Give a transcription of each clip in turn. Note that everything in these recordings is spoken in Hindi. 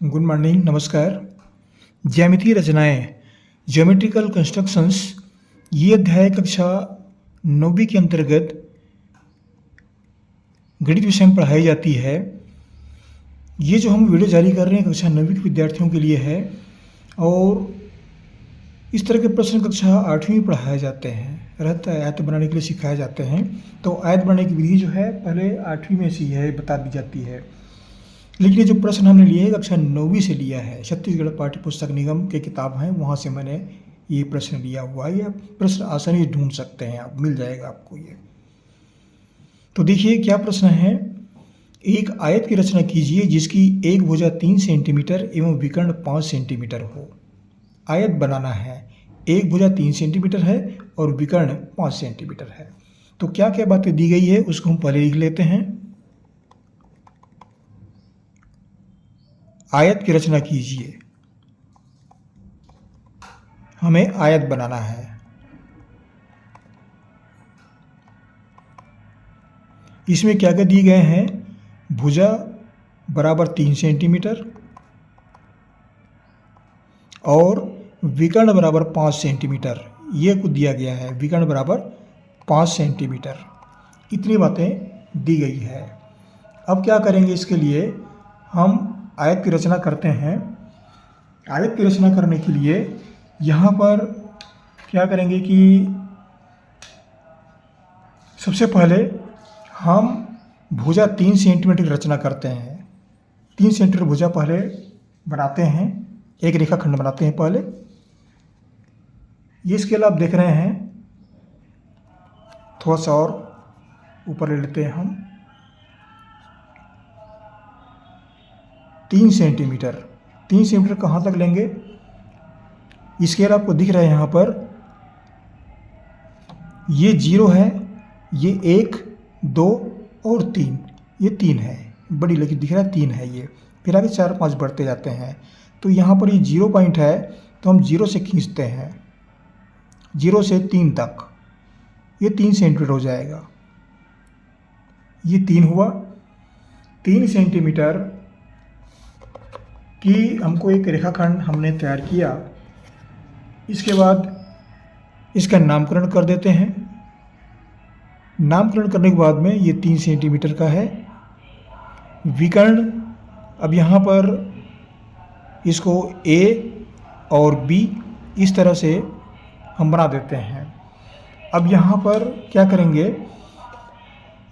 गुड मॉर्निंग, नमस्कार। ज्यामितीय रचनाएं, ज्योमेट्रिकल कंस्ट्रक्शंस, ये अध्याय कक्षा 9वीं के अंतर्गत गणित विषय में पढ़ाई जाती है। ये जो हम वीडियो जारी कर रहे हैं कक्षा 9वीं के विद्यार्थियों के लिए है और इस तरह के प्रश्न कक्षा 8वीं में पढ़ाए जाते हैं। रहता है आयत बनाने के लिए सिखाए जाते हैं। तो आयत बनाने की विधि जो है पहले 8वीं में से है बता दी जाती है, लेकिन ये जो प्रश्न हमने लिए है कक्षा 9वीं से लिया है। छत्तीसगढ़ पाठ्य पुस्तक निगम के किताब हैं, वहाँ से मैंने ये प्रश्न लिया हुआ है। ये प्रश्न आसानी से ढूंढ सकते हैं आप, मिल जाएगा आपको ये। तो देखिए क्या प्रश्न है। एक आयत की रचना कीजिए जिसकी एक भुजा 3 सेंटीमीटर एवं विकर्ण 5 सेंटीमीटर हो। आयत बनाना है, एक भुजा 3 सेंटीमीटर है और विकर्ण 5 सेंटीमीटर है। तो क्या क्या बातें दी गई है उसको हम पहले लिख लेते हैं। आयत की रचना कीजिए, हमें आयत बनाना है। इसमें क्या क्या दिए गए हैं। भुजा बराबर 3 सेंटीमीटर और विकर्ण बराबर 5 सेंटीमीटर, ये कुछ दिया गया है। विकर्ण बराबर 5 सेंटीमीटर, इतनी बातें दी गई है। अब क्या करेंगे, इसके लिए हम आयत की रचना करते हैं। आयत की रचना करने के लिए यहाँ पर क्या करेंगे कि सबसे पहले हम भुजा 3 सेंटीमीटर की रचना करते हैं। 3 सेंटीमीटर भुजा पहले बनाते हैं, एक रेखाखंड बनाते हैं पहले। ये स्केल आप देख रहे हैं, थोड़ा सा और ऊपर ले लेते हैं हम। 3 सेंटीमीटर, 3 सेंटीमीटर कहाँ तक लेंगे। स्केल आपको दिख रहा है यहाँ पर, ये 0 है, ये 1, 2 और 3, ये 3 है। बड़ी लेकिन दिख रहा है 3 है ये। फिर आगे 4, 5 बढ़ते जाते हैं। तो यहाँ पर ये 0 पॉइंट है, तो हम 0 से खींचते हैं, 0 से 3 तक, ये 3 सेंटीमीटर हो जाएगा। ये 3 हुआ। 3 सेंटीमीटर की हमको एक रेखाखंड हमने तैयार किया। इसके बाद इसका नामकरण कर देते हैं। नामकरण करने के बाद में ये 3 सेंटीमीटर का है। विकर्ण, अब यहाँ पर इसको A और B इस तरह से हम बना देते हैं। अब यहाँ पर क्या करेंगे,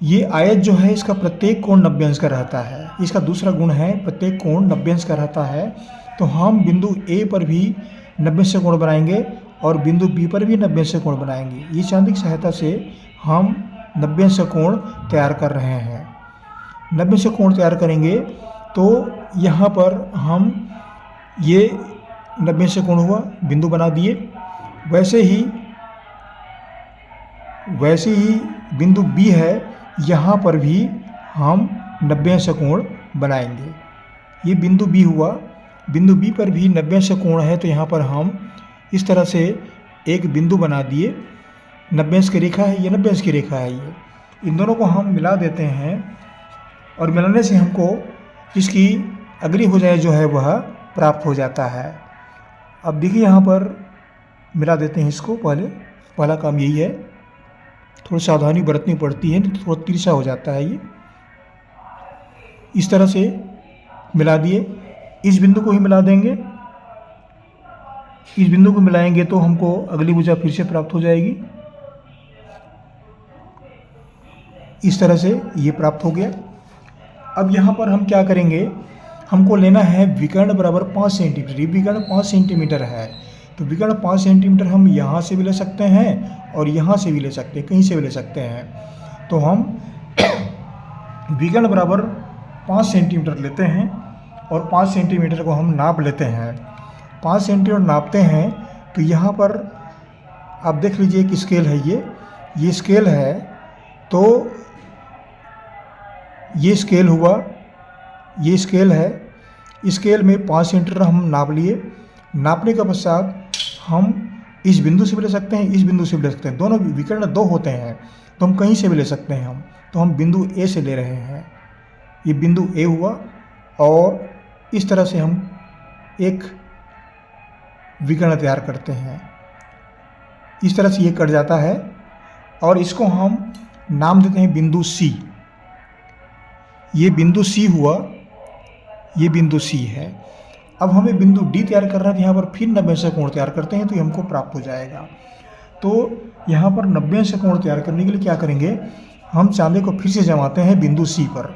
ये आयत जो है इसका प्रत्येक कोण 90 अंश का रहता है। इसका दूसरा गुण है प्रत्येक कोण 90 अंश का रहता है। तो हम बिंदु A पर भी 90 अंश से कोण बनाएंगे और बिंदु B पर भी 90 अंश से कोण बनाएंगे। ये चांदी की सहायता से हम 90 अंश से कोण तैयार कर रहे हैं। 90 अंश से कोण तैयार करेंगे तो यहाँ पर हम ये 90 अंश से कोण हुआ, बिंदु बना दिए। वैसे ही बिंदु B है, यहाँ पर भी हम 90 अंश से कोण बनाएंगे। ये बिंदु B हुआ, बिंदु B पर भी 90 अंश से कोण है, तो यहाँ पर हम इस तरह से एक बिंदु बना दिए। 90 अंश की रेखा है, ये 90 अंश की रेखा है। ये इन दोनों को हम मिला देते हैं और मिलाने से हमको इसकी अगली भुजाएं जो है वह प्राप्त हो जाता है। अब देखिए यहाँ पर मिला देते हैं इसको। पहला काम यही है, थोड़ी सावधानी बरतनी पड़ती है, थोड़ा तिरछा हो जाता है ये। इस तरह से मिला दिए। इस बिंदु को ही मिला देंगे। इस बिंदु को मिलाएंगे तो हमको अगली भुजा फिर से प्राप्त हो जाएगी। इस तरह से ये प्राप्त हो गया। अब यहाँ पर हम क्या करेंगे, हमको लेना है विकर्ण बराबर 5 सेंटीमीटर। ये विकर्ण 5 सेंटीमीटर है, तो विकर्ण 5 सेंटीमीटर हम यहाँ से भी ले सकते हैं और यहाँ से भी ले सकते हैं, कहीं से भी ले सकते हैं। तो हम विकर्ण बराबर 5 सेंटीमीटर लेते हैं और 5 सेंटीमीटर को हम नाप लेते हैं। 5 सेंटीमीटर नापते हैं तो यहाँ पर आप देख लीजिए एक स्केल है, ये स्केल है। तो ये स्केल हुआ, ये स्केल है। स्केल में 5 सेंटीमीटर हम नाप लिए। नापने के पश्चात हम इस बिंदु से भी ले सकते हैं, इस बिंदु से भी ले सकते हैं। दोनों विकर्ण 2 होते हैं, तो हम कहीं से भी ले सकते हैं। तो हम बिंदु A से ले रहे हैं। ये बिंदु A हुआ और इस तरह से हम एक विकर्ण तैयार करते हैं। इस तरह से ये कट जाता है और इसको हम नाम देते हैं बिंदु सी। ये बिंदु सी हुआ, ये बिंदु सी है। अब हमें बिंदु डी तैयार करना है, तो यहाँ पर फिर 90 अंश कोण तैयार करते हैं तो ये हमको प्राप्त हो जाएगा। तो यहाँ पर 90 अंश कोण तैयार करने के लिए क्या करेंगे, हम चांदे को फिर से जमाते हैं बिंदु सी पर।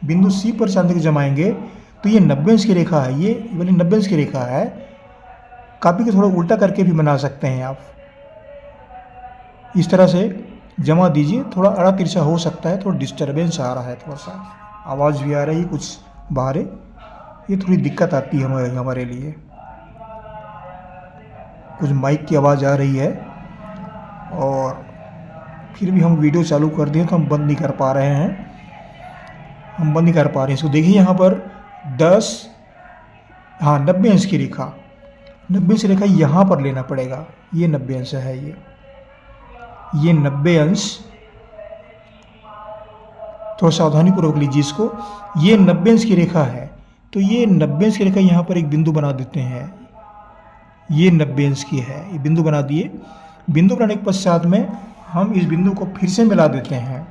बिंदु सी पर चांदे को जमाएंगे तो ये 90 अंश की रेखा है, ये वाली 90 अंश की रेखा है। कापी को थोड़ा उल्टा करके भी बना सकते हैं आप। इस तरह से जमा दीजिए। थोड़ा अड़ा तिरछा हो सकता है, थोड़ा डिस्टर्बेंस आ रहा है, थोड़ा सा आवाज़ भी आ रही है कुछ बाहर, ये थोड़ी दिक्कत आती है हमारे लिए। कुछ माइक की आवाज़ आ रही है और फिर भी हम वीडियो चालू कर दिए तो हम बंद नहीं कर पा रहे हैं। हम बंद नहीं कर पा रहे हैं इसको। देखिए यहाँ पर 10, हाँ 90 अंश की रेखा, 90 अंश रेखा यहाँ पर लेना पड़ेगा। ये 90 अंश है, ये 90 अंश। थोड़ा सावधानीपूर्वक लीजिए इसको। ये 90 अंश की रेखा है, तो ये 90 अंश की रेखा यहाँ पर एक बिंदु बना देते हैं। ये 90 अंश की है, ये बिंदु बना दिए। बिंदु बनाने के पश्चात में हम इस बिंदु को फिर से मिला देते हैं।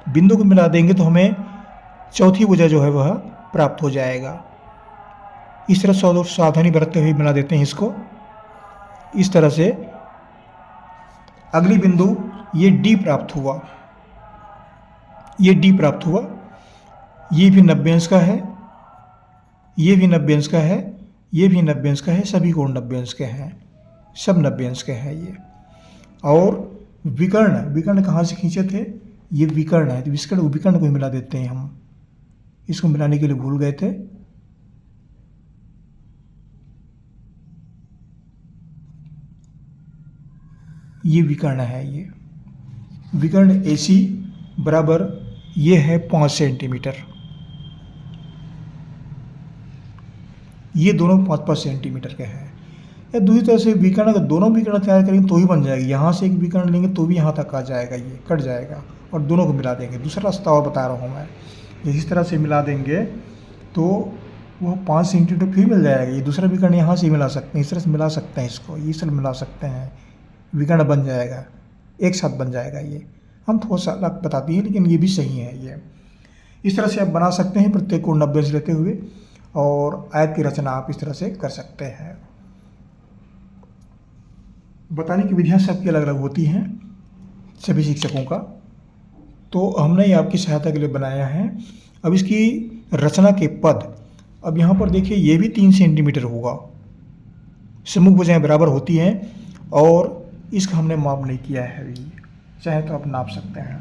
बिंदु को मिला देंगे तो हमें चौथी भुजा जो है वह प्राप्त हो जाएगा। इस तरह सावधानी बरतते हुए मिला देते हैं इसको। इस तरह से अगली बिंदु ये डी प्राप्त हुआ, ये डी प्राप्त हुआ। ये भी 90 अंश का है, ये भी 90 अंश का है, ये भी 90 अंश का है। सभी कोण 90 अंश के हैं, सब 90 अंश के हैं ये। और विकर्ण, विकर्ण कहाँ से खींचे थे, ये विकर्ण है, तो विकर्ण को मिला देते हैं हम। इसको मिलाने के लिए भूल गए थे। ये विकर्ण है, ये विकर्ण AC बराबर ये है 5 सेंटीमीटर। ये दोनों 5-5 सेंटीमीटर के हैं। या दूसरी तरह से विकर्ण, अगर दोनों विकर्ण तैयार करेंगे तो ही बन जाएगी। यहाँ से एक विकर्ण लेंगे तो भी यहाँ तक आ जाएगा, ये कट जाएगा और दोनों को मिला देंगे। दूसरा रास्ता और बता रहा हूँ मैं, इस तरह से मिला देंगे तो वो 5 सेंटीमीटर फिर मिल जाएगा। ये दूसरा विकर्ण यहाँ से मिला सकते हैं, इस तरह से मिला सकते हैं इसको, इस तरह मिला सकते हैं, विकर्ण बन जाएगा, एक साथ बन जाएगा। ये हम थोड़ा सा अलग बताती हैं लेकिन ये भी सही है। ये इस तरह से आप बना सकते हैं प्रत्येक को 90 से लेते हुए, और आयत की रचना आप इस तरह से कर सकते हैं। बताने की विधियाँ सबकी अलग अलग होती हैं सभी शिक्षकों का, तो हमने ये आपकी सहायता के लिए बनाया है। अब इसकी रचना के पद, अब यहाँ पर देखिए ये भी 3 सेंटीमीटर होगा। सम्मुख भुजाएं बराबर होती हैं और इसका हमने माप नहीं किया है अभी, चाहे तो आप नाप सकते हैं।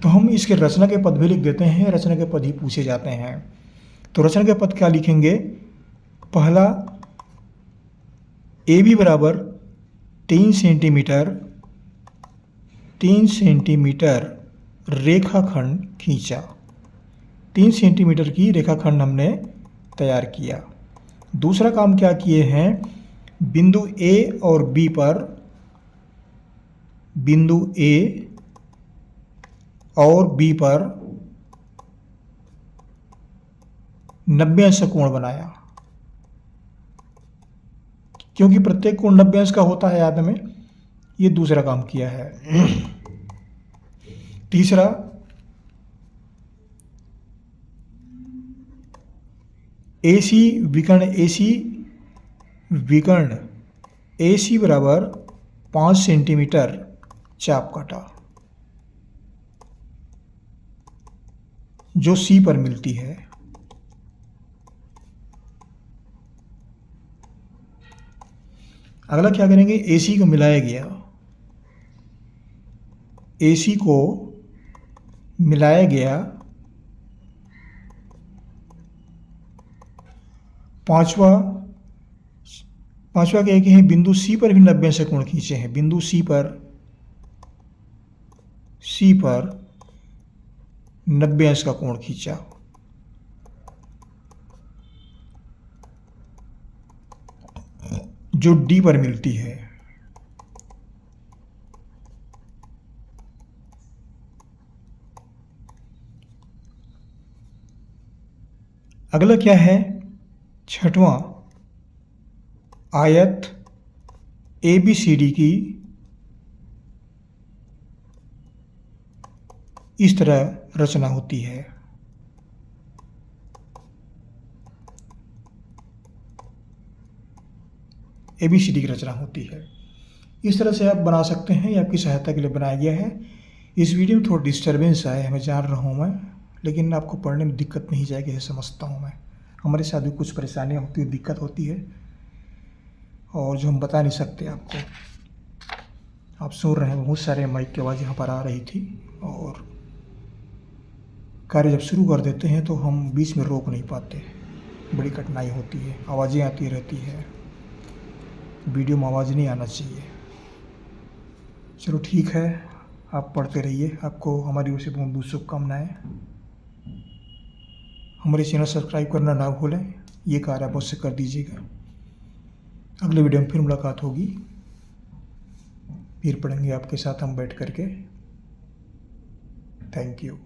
तो हम इसके रचना के पद भी लिख देते हैं, रचना के पद ही पूछे जाते हैं। तो रचना के पद क्या लिखेंगे, पहला AB बराबर 3 सेंटीमीटर, 3 सेंटीमीटर रेखाखंड खींचा। 3 सेंटीमीटर की रेखाखंड हमने तैयार किया। दूसरा काम क्या किए हैं, बिंदु A और B पर, बिंदु A और B पर 90 अंश कोण बनाया। क्योंकि प्रत्येक कोण 90 अंश का होता है याद में, ये दूसरा काम किया है। तीसरा AC विकर्ण, AC बराबर 5 सेंटीमीटर चाप काटा, जो C पर मिलती है। अगला क्या करेंगे, AC को मिलाया गया, AC को मिलाया गया। पांचवा क्या है, बिंदु C पर भी 90 अंश कोण खींचे हैं। बिंदु C पर 90 अंश का कोण खींचा। जो D पर मिलती है। अगला क्या है, छठवां, आयत ABCD की इस तरह रचना होती है। ABCD की रचना होती है। इस तरह से आप बना सकते हैं, ये आपकी सहायता के लिए बनाया गया है। इस वीडियो में थोड़ा डिस्टर्बेंस आया है, मैं जान रहा हूँ मैं, लेकिन आपको पढ़ने में दिक्कत नहीं जाएगी, ये समझता हूँ मैं। हमारे साथ भी कुछ परेशानियाँ होती है, दिक्कत होती है, और जो हम बता नहीं सकते आपको। आप सुन रहे हैं बहुत सारे माइक की आवाज़ यहाँ पर आ रही थी, और कार्य जब शुरू कर देते हैं तो हम बीच में रोक नहीं पाते, बड़ी कठिनाई होती है, आवाज़ें आती रहती है, वीडियो में आवाज़ नहीं आना चाहिए। चलो ठीक है, आप पढ़ते रहिए, आपको हमारी ओर से बहुत बहुत शुभकामनाएँ। हमारे चैनल सब्सक्राइब करना ना भूलें, ये कार्य आप अवश्य कर दीजिएगा। अगले वीडियो में फिर मुलाकात होगी, फिर पढ़ेंगे आपके साथ हम बैठ करके। Thank you.